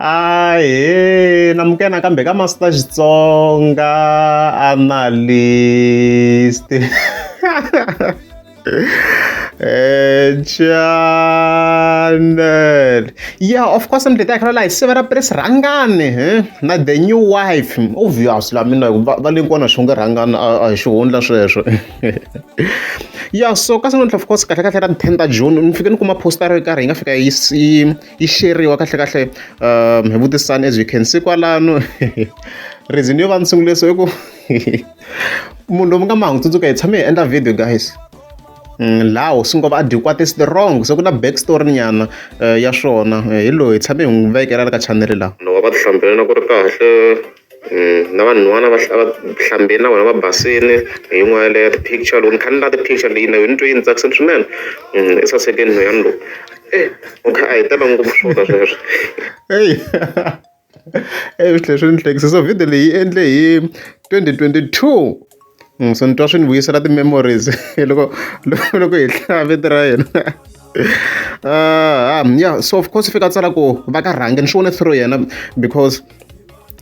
Ahee, namukela nakambe ka Master Xitsonga analyst. Channel. Yeah, of course I'm the like several press rangane, na the new wife. Obviously, I mean like valingwana shonga rangana a shonla sweswo. Yeah, so kasi of course kahle kahle ra 10 ta June nifike ni kuma poster ro karhi nga fika yi share-iwa kahle kahle hi vutisana as you can see kwalano. Reason yo va ni sungule so i ku munhu lomu nga mahungu tsundzuka hi tshame hi endla video guys. Laha swi ngo va a dyi kwatisi the wrong so ku na back story nyana ya swona hi loyi hi tshame hi n'wi vekela ka channel laha. No va ti hlambela na ku ri kahle na vanhwana va hlambeni na vona va basini hi yin'wana yaleyo ti-picture loko ni kha ni la ti-picture leyi na yona ni twe yi ni tsakiseni swinene i sasekeni nhwanyana lowu u kha a hi tela ngopfu swona sweswo. Swi tlhela swi ni hlekisa so video leyi yi endle hi 2022 so ni twa swi ni vuyisela ti-memories loko hi hlaya vito ra yena. Yeah, so of course fika tsala ku va ka rhange ni swi vone through yena because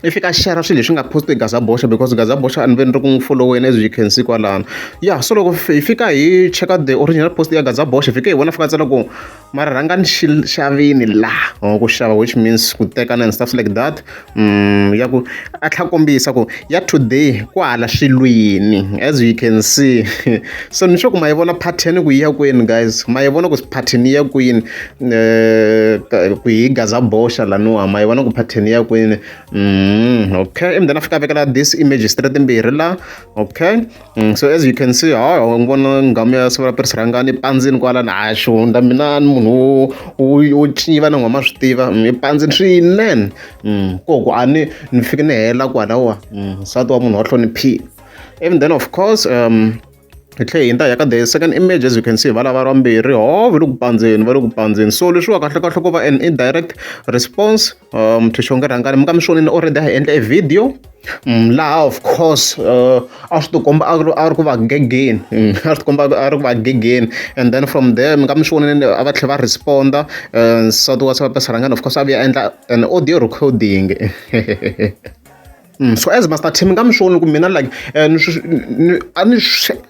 if fika share swilo leswi nga postiwi Gazabosha because Gazabosha and then ri ku n'wi followeni as you can see kwalano. Yeah, so loko hi fika hi check out the original post ya Gazabosha hi fika hi vona fika tsala ku mara rhanga ni xavini laha ku xava which means ku tekana and stuff like that. Ya ku a tlha kombisa ku ya today kwala swilwini as you can see. So ni sure ku ma yi vona pattern ku yi ya kwini guys, ma yi vona ku pattern yi ya kwini ku hi Gazabosha laniwa ma yi vona ku pattern yi ya kwini. Okay, and then after vekela this image straight timbirhi la. Okay, so as you can see ngivona nghamu ya several press rangani pandzini kwala na xunda mina ni munhu wo civa na n'wama swi tiva i pandzini swinene koku a ni fike ni hela kwalawa nsati wa munhu wa hloniphi. And then of course hi tlhe hi ya ka the second image as you can see va lava vambirhi va le ku pandzeni so leswi wa kahle kahle ku va an indirect response to xonge rhangani mi nga mi swonini already hi endla a video laha of course a swi ti komba a ri ku va gegeni a swi ti komba a ri ku va gegeni and then from there mi nga mi swonini a va tlhe va responda nsati wa rhangani of course a vuya endla an audio recording. So as Master Team nga mi swoni ku mina like a ni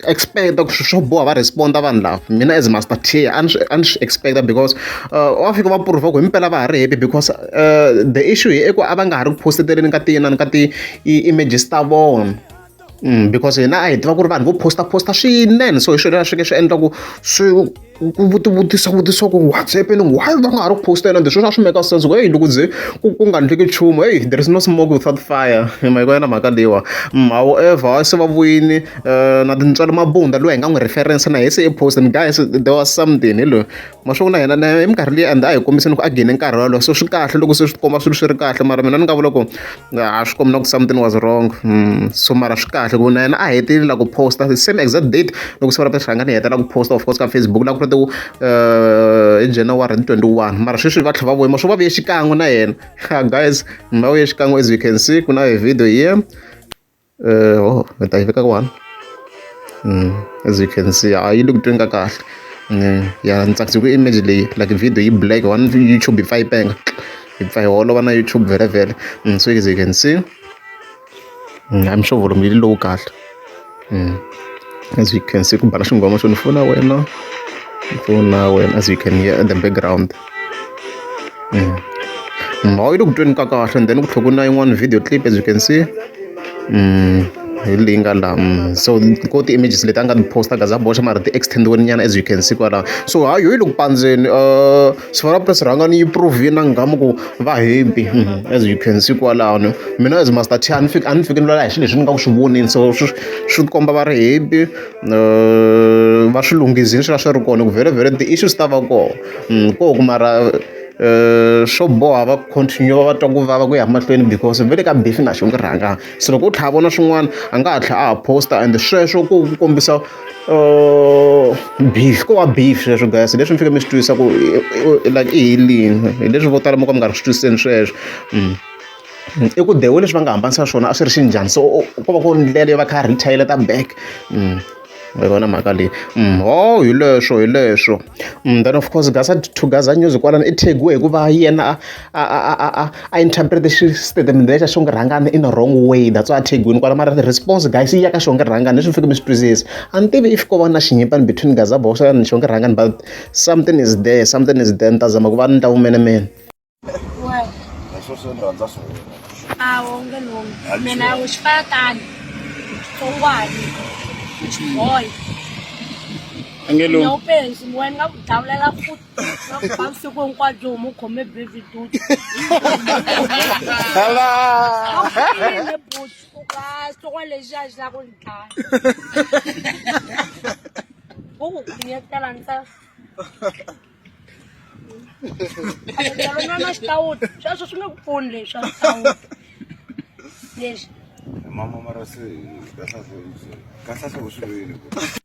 expecta ku swo boha va responda vanhu lava mina as Master T a ni swi expecta because wa fika va prove ku himpela va ha ri happy because the issue hi ku a va nga ha ri ku posteteleni ka ti-images ta vona because hina a hi tiva ku ri vanhu vo posta swinene so hi swilo leswi swi endla ku ku vutisa ku what's happening why va nga ha ri ku postela leswi swi make sense ku loko ze ku nga ndleki nchumu there is no smoke without fire ma yi na mhaka leyiwa. However se va vuyini na tintswalo mabunda loyi hi nga n'wi reference na hi se i post and guys there was something hi loyi ma swi vona hina na hi minkarhi leyi and a hi kombiseni ku a gaine nkarhi walowo so swi kahle loko se swi komba swilo swi ri kahle mara mina ni nga vula ku a swi kombi na ku something was wrong so mara swi kahle ku na yena a heteleli ku posta the same exact date loko se va rhangani hetela ku posta of course ka Facebook la ku ri hi January 21 mara sweswi va tlhe va voyima swo va vuye xikan'we na yena guys mi va vuye xikan'we as you can see ku na hi video here hi ta yi veka ka 1 as you can see yi le ku tweni ka kahle ya ni tsakisi ku image leyi like video yi black one YouTube yi pfa yi penga yi pfa yi holova na YouTube vhele so as you can see I'm sure volume yi low kahle as you can see ku bala xingoma xo ni pfuna wena as you can hear in the background. Yi le ku tweni ka kahle and then ku tlhela ku na yin'wana video clip as you can see hi leyi nga laha so ko ti-images leti a nga ti posta Gazabosha mara ti-extendiweni nyana as you can see kwalaho so hayi yo yi le ku pandzeni several press rhangani yi prove na nghamu ku va happy as you can see kwalano mina as Master T a ni fiki ni lwela hi swilo leswi ni nga ku swi voneni so swi komba va ri happy va swi lunghizini swi va swi ri kona ku vhele ti-issues ta va kona koku mara swo boha va continue va twa ku vava ku ya mahlweni because vele ka beef na xonge rhangani so loko u tlha vona swin'wana a nga ha tlha a posta and sweswo ku kombisa beef ko va beef sweswo guys leswi mi fika mi swi twisa ku like i helini hi leswi vo tala mo ka mi nga ri swi twiseni sweswo i ku dewe leswi va nga hambanisa swona a swi ri xinjhani so ko va ku ndlela yo va kha retail ta back hi vona mhaka leyi hi leswo then of course to Gaza News kwalano i thegiwe hikuva yena a interpret statement lexa xo nge rhangani in a wrong way that's why a thegiwini kwala mara response guys yi ya ka xo nge rhangani leswi fike mi swi twisisa a ni tivi if ko va na xinyipani between Gaza Box and xo nge rhangani but something is there ni ta zama ku va ni ta vumenemene mina uxifatani xitsongwani xiboyi nyaupensi wena nga ku davulela futi na ku ba vusiku hinkwabyo huma u khome bevituti aine buti u ka xitsongwana lexi a xi la ku ni dlaya u ku kunyetela nsa na xitawuti sweswo swi nge ku pfuni leswi a xitawuti leswi Mama Marasi, Casa